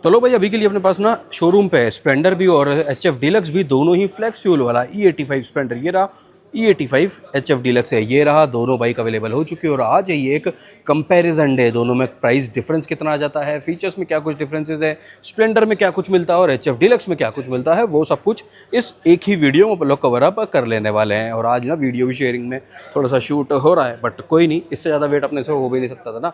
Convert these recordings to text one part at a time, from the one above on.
तो लो भाई, अभी के लिए अपने पास ना शोरूम पे स्प्लेंडर भी और एच एफ डीलक्स भी दोनों ही फ्लेक्स फ्यूल वाला E85 स्प्लेंडर ये रहा, E85 एच एफ डीलक्स है ये रहा, दोनों बाइक अवेलेबल हो चुकी है। और आज है ये एक कंपैरिजन डे, दोनों में प्राइस डिफरेंस कितना आ जाता है, फीचर्स में क्या कुछ डिफरेंसेस है, स्प्लेंडर में क्या कुछ मिलता है और एच एफ डीलक्स में क्या कुछ मिलता है, वो सब कुछ इस एक ही वीडियो में लोग कवर अप कर लेने वाले हैं। और आज ना वीडियो भी शेयरिंग में थोड़ा सा शूट हो रहा है, बट कोई नहीं, इससे ज़्यादा वेट अपने से हो भी नहीं सकता था ना।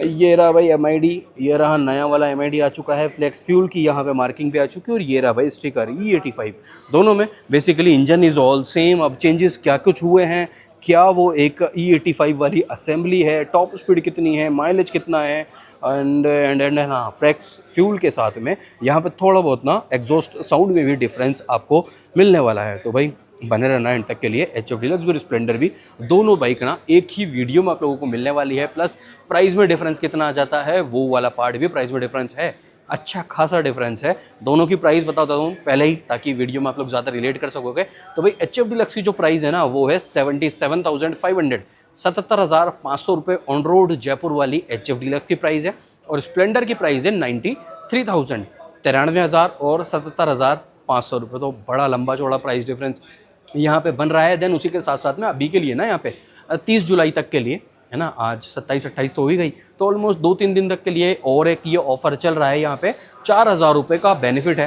ये रहा भाई MID, ये रहा नया वाला MID आ चुका है, फ्लेक्स फ्यूल की यहाँ पे मार्किंग भी आ चुकी है, और ये रहा भाई स्टिकर E85। दोनों में basically engine is all same. अब चेंजेस क्या कुछ हुए हैं, क्या वो एक E85 वाली असेंबली है, टॉप स्पीड कितनी है, माइलेज कितना है, एंड हाँ, फ्लेक्स फ्यूल के साथ में यहाँ पे थोड़ा बहुत ना एग्जॉस्ट साउंड में भी डिफरेंस आपको मिलने वाला है। तो भाई बने रहना एंड तक के लिए। एच एफ डीलक्स भी स्प्लेंडर भी दोनों बाइक ना एक ही वीडियो में आप लोगों को मिलने वाली है। प्लस प्राइस में डिफरेंस कितना आ जाता है वो वाला पार्ट भी प्राइस में डिफरेंस है, अच्छा खासा डिफरेंस है। दोनों की प्राइस बताता हूँ पहले ही, ताकि वीडियो में आप लोग ज़्यादा रिलेट कर सकोगे। तो भाई एच एफ डीलक्स की जो प्राइस है ना वो है 77,500, 77,500 रुपये ऑन रोड जयपुर वाली एच एफ डीलक्स की प्राइस है। और स्प्लेंडर की प्राइस है 93,000, 93,000 और 77,500 रुपये। तो बड़ा लंबा चौड़ा प्राइस डिफरेंस यहाँ पे बन रहा है। देन उसी के साथ साथ में अभी के लिए ना यहाँ पे 30 जुलाई तक के लिए है ना, आज 27-28 तो हो ही गई, तो ऑलमोस्ट 2-3 दिन तक के लिए और एक ये ऑफ़र चल रहा है। यहाँ पे 4,000 रुपये का बेनिफिट है।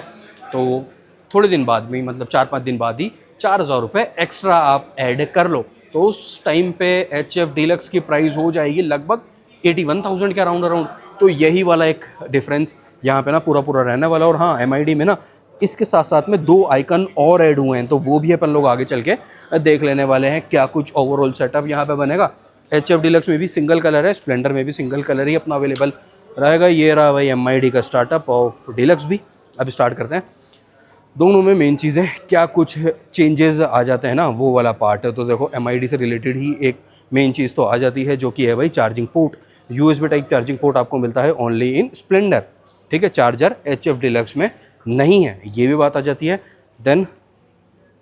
तो थोड़े दिन बाद में, मतलब 4-5 दिन बाद ही 4,000 रुपये एक्स्ट्रा आप ऐड कर लो, तो उस टाइम पे एच एफ डीलक्स की प्राइस हो जाएगी लगभग 81,000 के अराउंड। तो यही वाला एक डिफरेंस यहाँ पे ना पूरा रहने वाला। और हाँ, MID में ना इसके साथ साथ में 2 आइकन और ऐड हुए हैं, तो वो भी अपन लोग आगे चल के देख लेने वाले हैं क्या कुछ ओवरऑल सेटअप यहाँ पे बनेगा। एच एफ डीलक्स में भी सिंगल कलर है, स्प्लेंडर में भी सिंगल कलर ही अपना अवेलेबल रहेगा। ये रहा भाई MID का स्टार्टअप ऑफ डीलक्स भी। अब स्टार्ट करते हैं। दोनों में मेन चीज़ें क्या कुछ चेंजेस आ जाते हैं ना, वो वाला पार्ट है। तो देखो MID से रिलेटेड ही एक मेन चीज़ तो आ जाती है, जो कि है भाई charging port. USB type charging port आपको मिलता है ओनली इन स्प्लेंडर, ठीक है। चार्जर एच एफ डीलक्स में नहीं है, ये भी बात आ जाती है। देन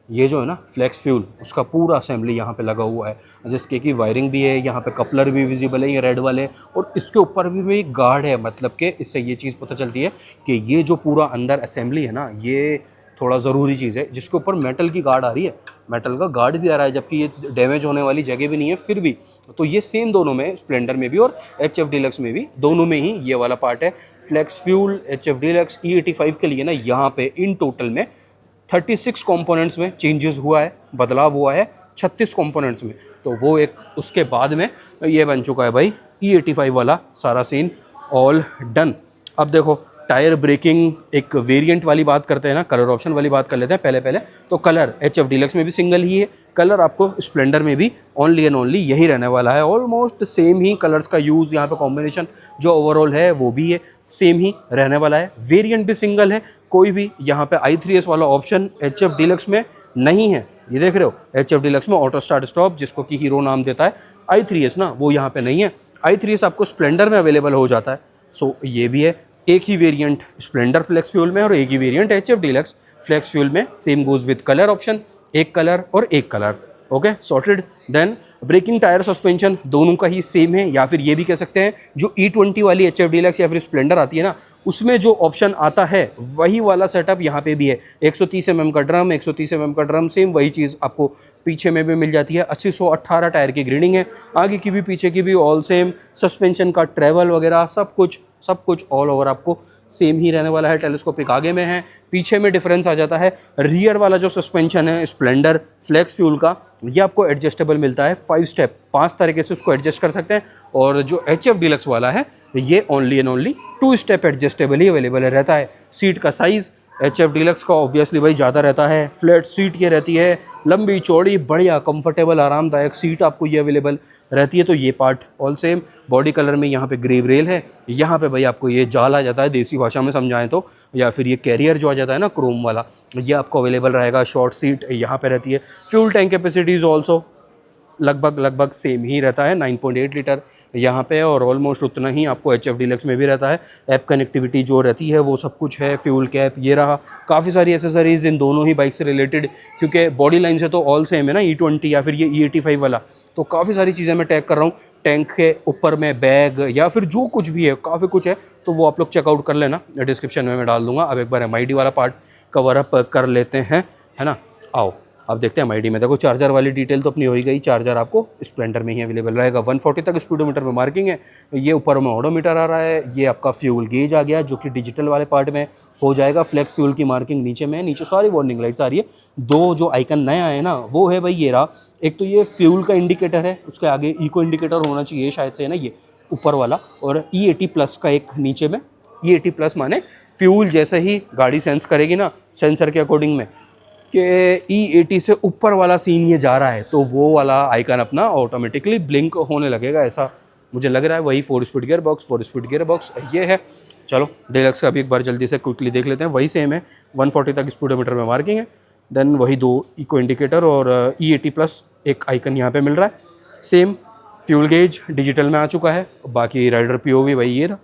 ये जो है ना फ्लेक्स फ्यूल, उसका पूरा असेंबली यहाँ पे लगा हुआ है, जिसके की वायरिंग भी है, यहाँ पे कपलर भी विजिबल है, ये रेड वाले, और इसके ऊपर भी एक गार्ड है। मतलब कि इससे ये चीज़ पता चलती है कि ये जो पूरा अंदर असेंबली है ना, ये थोड़ा ज़रूरी चीज़ है, जिसके ऊपर मेटल की गार्ड आ रही है, मेटल का गार्ड भी आ रहा है, जबकि ये डैमेज होने वाली जगह भी नहीं है फिर भी। तो ये सेम दोनों में, स्प्लेंडर में भी और एच एफ डीलक्स में भी, दोनों में ही ये वाला पार्ट है। Flex fuel H F deluxe E85 के लिए ना यहाँ पे इन टोटल में 36 कंपोनेंट्स में चेंजेस हुआ है, बदलाव हुआ है 36 कंपोनेंट्स में। तो वो एक उसके बाद में ये बन चुका है भाई E85 वाला सारा सीन ऑल डन। अब देखो टायर ब्रेकिंग एक वेरिएंट वाली बात करते हैं ना, कलर ऑप्शन वाली बात कर लेते हैं पहले। तो कलर एच एफ डीलक्स में भी सिंगल ही है, कलर आपको स्प्लेंडर में भी ओनली एंड ओनली यही रहने वाला है। ऑलमोस्ट सेम ही कलर्स का यूज़ यहाँ पे, कॉम्बिनेशन जो ओवरऑल है वो भी है सेम ही रहने वाला है। वेरिएंट भी सिंगल है, कोई भी यहाँ पे i3s वाला ऑप्शन एच एफ डीलक्स में नहीं है। ये देख रहे हो, एच एफ डीलक्स में ऑटो स्टार्ट स्टॉप, जिसको कि हीरो नाम देता है, i3s ना, वो यहाँ पे नहीं है। i3s आपको स्प्लेंडर में अवेलेबल हो जाता है। सो ये भी है, एक ही वेरिएंट स्प्लेंडर फ्लेक्स फ्यूल में और एक ही variant H F Deluxe flex fuel में। Same goes with colour option, एक कलर और एक colour, okay sorted. Then braking tyre suspension दोनों का ही सेम है, या फिर ये भी कह सकते हैं जो E20 वाली एच एफ डीलक्स या फिर स्प्लेंडर आती है ना, उसमें जो ऑप्शन आता है वही वाला सेटअप यहाँ पे भी है। 130 mm का ड्रम, 130 mm का ड्रम, सेम वही चीज़ आपको पीछे में भी मिल जाती है। 80-118 टायर की ग्रेडिंग है, आगे की भी पीछे की भी ऑल सेम। सस्पेंशन का ट्रैवल वगैरह सब कुछ ऑल ओवर आपको सेम ही रहने वाला है। टेलीस्कोपिक आगे में है, पीछे में डिफरेंस आ जाता है। रियर वाला जो सस्पेंशन है स्प्लेंडर फ्लेक्स फ्यूल का, ये आपको एडजस्टेबल मिलता है 5 स्टेप, 5 तरीके से उसको एडजस्ट कर सकते हैं। और जो एच एफ डीलक्स वाला है ये only and only 2 step adjustable he available रहता है। सीट का साइज़ एच एफ डीलक्स का ऑब्वियसली भाई ज़्यादा रहता है, फ्लैट सीट ये रहती है, लंबी चौड़ी बढ़िया कंफर्टेबल आरामदायक सीट आपको ये अवेलेबल रहती है। तो ये part all same. Body colour में यहाँ पे ग्रे रेल है, यहाँ पे भाई आपको ये जाल आ जाता है देसी भाषा में समझाएं तो, या फिर ये कैरियर जो आ जाता है ना क्रोम वाला, ये आपको अवेलेबल रहेगा। शॉर्ट सीट यहाँ पे रहती है। फ्यूल टैंक कैपेसिटीज़ ऑल्सो लगभग सेम ही रहता है, 9.8 लीटर यहाँ पे, और ऑलमोस्ट उतना ही आपको एच एफ डीलक्स में भी रहता है। ऐप कनेक्टिविटी जो रहती है वो सब कुछ है। फ्यूल कैप ये रहा, काफ़ी सारी एसेसरीज इन दोनों ही बाइक से रिलेटेड, क्योंकि बॉडी लाइन से तो ऑल सेम है ना E20 या फिर ये E85 वाला, तो काफ़ी सारी चीज़ें मैं टैग कर रहा हूँ। टैंक के ऊपर में बैग या फिर जो कुछ भी है, काफ़ी कुछ है, तो वो आप लोग चेकआउट कर लेना, डिस्क्रिप्शन में मैं डाल दूंगा। अब एक बार MID वाला पार्ट कवर अप कर लेते हैं, है ना। आओ अब देखते हैं MID में। देखो चार्जर वाली डिटेल तो अपनी हो ही गई। चार्जर आपको स्प्लेंडर में ही अवेलेबल रहेगा। 140 तक स्पीडोमीटर में मार्किंग है। ये ऊपर में ओडोमीटर आ रहा है। ये आपका फ्यूल गेज आ गया जो कि डिजिटल वाले पार्ट में हो जाएगा। फ्लेक्स फ्यूल की मार्किंग नीचे में है, नीचे सारी वार्निंग लाइट्स आ रही है। दो जो आइकन नया है ना वो है भाई ये रहा। एक तो ये फ्यूल का इंडिकेटर है, उसके आगे इको इंडिकेटर होना चाहिए शायद से, है ना, ये ऊपर वाला। और E80+ का एक नीचे में। E80+ माने फ्यूल जैसे ही गाड़ी सेंस करेगी ना सेंसर के अकॉर्डिंग में कि E80 से ऊपर वाला सीन ये जा रहा है, तो वो वाला आइकन अपना ऑटोमेटिकली ब्लिंक होने लगेगा, ऐसा मुझे लग रहा है। वही 4 स्पीड गियर बॉक्स ये है। चलो डिलक्स का भी एक बार जल्दी से क्विकली देख लेते हैं। वही सेम है, 140 तक स्पीडोमीटर में मार्किंग है। देन वही 2 इको इंडिकेटर और E80+ एक आइकन यहाँ पे मिल रहा है। सेम फ्यूल गेज डिजिटल में आ चुका है। बाकी राइडर POV वही ये रहा।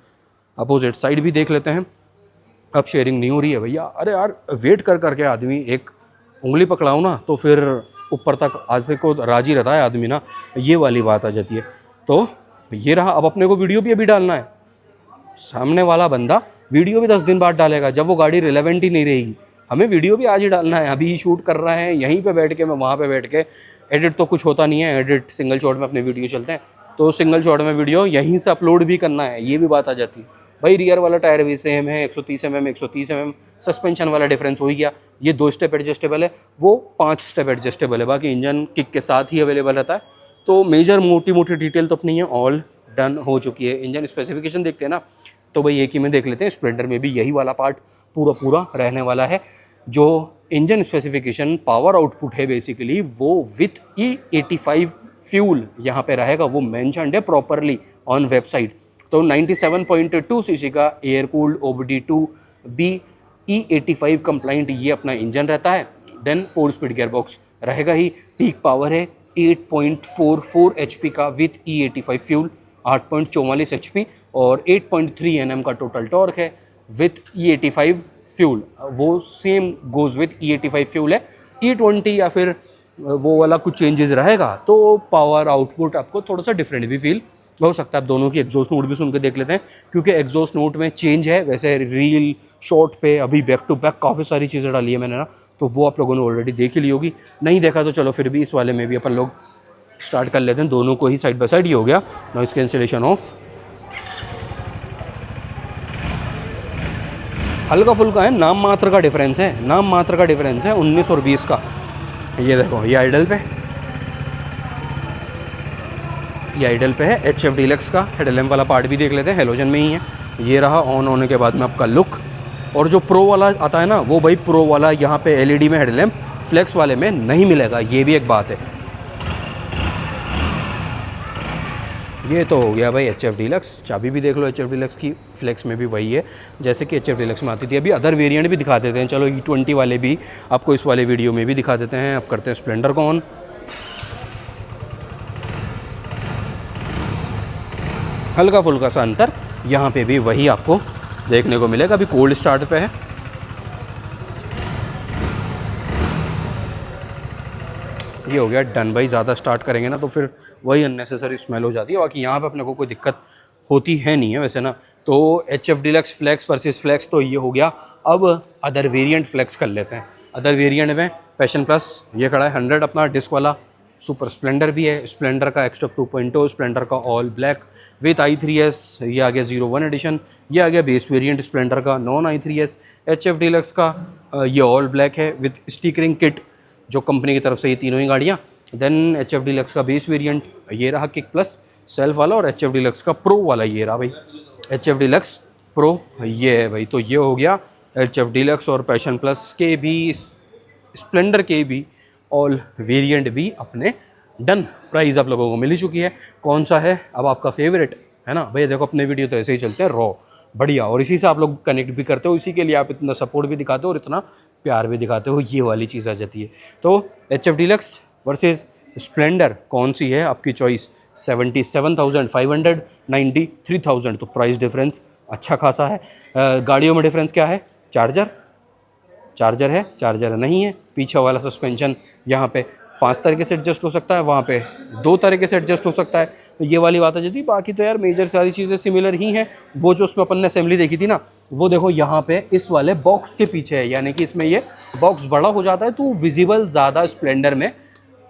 अपोजिट साइड भी देख लेते हैं। अब शेयरिंग नहीं हो रही है भैया। अरे यार वेट कर करके आदमी एक उंगली पकड़ाओ ना तो फिर ऊपर तक आज से को राजी रहता है आदमी ना, ये वाली बात आ जाती है। तो ये रहा। अब अपने को वीडियो भी अभी डालना है। सामने वाला बंदा वीडियो भी 10 दिन बाद डालेगा जब वो गाड़ी रिलेवेंट ही नहीं रहेगी। हमें वीडियो भी आज ही डालना है। अभी ही शूट कर रहे हैं यहीं पे बैठ के, मैं वहाँ पे बैठ के। एडिट तो कुछ होता नहीं है, एडिट सिंगल शॉट में अपने वीडियो चलते हैं, तो सिंगल शॉट में वीडियो यहीं से अपलोड भी करना है, ये भी बात आ जाती है। भाई रियर वाला टायर भी सेम है, 130 mm 130 mm। सस्पेंशन वाला डिफरेंस हो ही गया। ये 2 स्टेप एडजस्टेबल है, वो 5 स्टेप एडजस्टेबल है। बाकी इंजन किक के साथ ही अवेलेबल रहता है। तो मेजर मोटी मोटी डिटेल तो अपनी है ऑल डन हो चुकी है। इंजन स्पेसिफिकेशन देखते हैं ना, तो भाई एक ही में देख लेते हैं। स्प्लेंडर में भी यही वाला पार्ट पूरा रहने वाला है। जो इंजन स्पेसिफिकेशन पावर आउटपुट है बेसिकली वो विथ E85 फ्यूल यहाँ पे रहेगा, वो मेंशन्ड है प्रॉपरली ऑन वेबसाइट। तो 97.2 सीसी का air cooled OBD2B E85 complaint ये अपना इंजन रहता है। देन 4 स्पीड गियर बॉक्स रहेगा ही। पीक पावर है 8.44 HP का विथ E85 फ्यूल, 8.44 HP और 8.3 Nm का टोटल टॉर्क है विथ E85 फ्यूल। वो same goes with E85 fuel है। E20 या फिर वो वाला कुछ चेंजेस रहेगा तो पावर आउटपुट आपको थोड़ा सा डिफरेंट भी फील हो सकता है। आप दोनों की एग्जॉस्ट नोट भी सुन के देख लेते हैं, क्योंकि एग्जॉस्ट नोट में चेंज है। वैसे रील शॉर्ट पे अभी बैक टू बैक काफ़ी सारी चीज़ें डाली है मैंने ना, तो वो आप लोगों ने ऑलरेडी देख ही ली होगी। नहीं देखा तो चलो फिर भी इस वाले में भी अपन लोग स्टार्ट कर लेते हैं। दोनों को ही साइड बाय साइड ही हो गया। Noise cancellation of. हल्का फुल्का है, नाम मात्र का डिफरेंस है, 19 और 20 का। ये देखो ये आइडल पे है HF डीलक्स का। हेडलैम्प वाला पार्ट भी देख लेते हैं, हेलोजन में ही है। ये रहा ऑन होने के बाद में आपका लुक। और जो प्रो वाला आता है ना वो भाई प्रो वाला यहाँ पे LED में हेडलैम्प फ्लेक्स वाले में नहीं मिलेगा, ये भी एक बात है। ये तो हो गया भाई HF डीलक्स। चाबी भी देख लो HF डीलक्स की, फ्लेक्स में भी वही है जैसे कि HF डीलक्स में आती थी। अभी अदर वेरिएंट भी दिखा देते हैं, चलो E20 वाले भी आपको इस वाले वीडियो में भी दिखा देते हैं। अब करते हैं स्प्लेंडर को ऑन। हल्का फुल्का सा अंतर यहाँ पे भी वही आपको देखने को मिलेगा। अभी कोल्ड स्टार्ट पे है। ये हो गया डन भाई। ज़्यादा स्टार्ट करेंगे ना तो फिर वही अननेसेसरी स्मेल हो जाती है। बाकी यहाँ पे अपने को कोई दिक्कत होती है नहीं है वैसे ना। तो HF deluxe flex versus flex तो ये हो गया। अब अदर वेरिएंट फ्लेक्स कर लेते हैं। अदर वेरिएंट में पैशन प्लस ये खड़ा है 100 अपना डिस्क वाला। सुपर स्प्लेंडर भी है, स्प्लेंडर का एक्सट्रा 2.0, स्प्लेंडर का ऑल ब्लैक विथ i3s। ये आ गया 01 एडिशन। ये आ गया बेस वेरिएंट स्प्लेंडर का नॉन i3s। HF डीलक्स का ये ऑल ब्लैक है विथ स्टिकरिंग किट जो कंपनी की तरफ से, ये तीनों ही गाड़ियाँ। देन HF डीलक्स का बेस वेरिएंट ये रहा किक प्लस सेल्फ वाला, और HF डीलक्स का प्रो वाला ये रहा भाई HF डीलक्स प्रो ये है भाई। तो ये हो गया HF डीलक्स और पैशन प्लस के भी, स्प्लेंडर के भी ऑल वेरिएंट भी अपने डन। प्राइस आप लोगों को मिल ही चुकी है। कौन सा है अब आपका फेवरेट, है ना भाई। देखो अपने वीडियो तो ऐसे ही चलते हैं रॉ बढ़िया, और इसी से आप लोग कनेक्ट भी करते हो, इसी के लिए आप इतना सपोर्ट भी दिखाते हो और इतना प्यार भी दिखाते हो, ये वाली चीज़ आ जाती है। तो HF डीलक्स वर्सेस स्प्लेंडर कौन सी है आपकी चॉइस। 77,500 93,000, तो प्राइस डिफरेंस अच्छा खासा है। गाड़ियों में डिफरेंस क्या है, चार्जर नहीं है, पीछे वाला सस्पेंशन यहाँ पे 5 तरीके से एडजस्ट हो सकता है, वहाँ पे 2 तरीके से एडजस्ट हो सकता है। तो ये वाली बात आ जाती है। बाकी तो यार मेजर सारी चीज़ें सिमिलर ही हैं। वो जो उसमें अपन ने असेंबली देखी थी ना, वो देखो यहाँ पे इस वाले बॉक्स के पीछे है, यानी कि इसमें ये बॉक्स बड़ा हो जाता है तो विजिबल ज़्यादा स्प्लेंडर में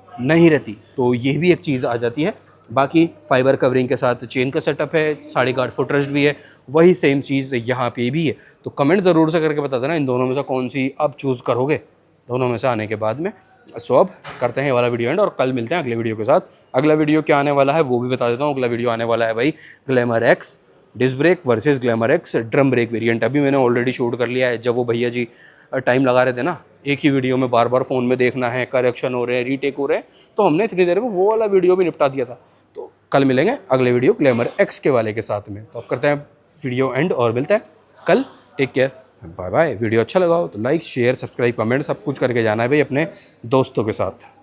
नहीं रहती, तो ये भी एक चीज़ आ जाती है। बाकी फाइबर कवरिंग के साथ चेन का सेटअप है, 8.5 फुट रेस्ट भी है, वही सेम चीज़ यहाँ पे भी है। तो कमेंट ज़रूर से करके बता देना इन दोनों में से कौन सी अब चूज़ करोगे, दोनों में से आने के बाद में। सो अब करते हैं ये वाला वीडियो एंड, और कल मिलते हैं अगले वीडियो के साथ। अगला वीडियो क्या आने वाला है वो भी बता देता हूँ। अगला वीडियो आने वाला है भाई Glamour X disc brake versus Glamour X drum brake variant. अभी मैंने ऑलरेडी शूट कर लिया है। जब वो भैया जी टाइम लगा रहे थे ना, एक ही वीडियो में बार बार फ़ोन में देखना है, करेक्शन हो रहे हैं, रीटेक हो रहे हैं, तो हमने इतनी देर में वो वाला वीडियो भी निपटा दिया था। तो कल मिलेंगे अगले वीडियो ग्लैमर एक्स के वाले के साथ में। तो अब करते हैं वीडियो एंड और मिलते हैं कल। Take care, bye bye. Video अच्छा लगा हो तो लाइक शेयर सब्सक्राइब कमेंट सब कुछ करके जाना है भाई अपने दोस्तों के साथ।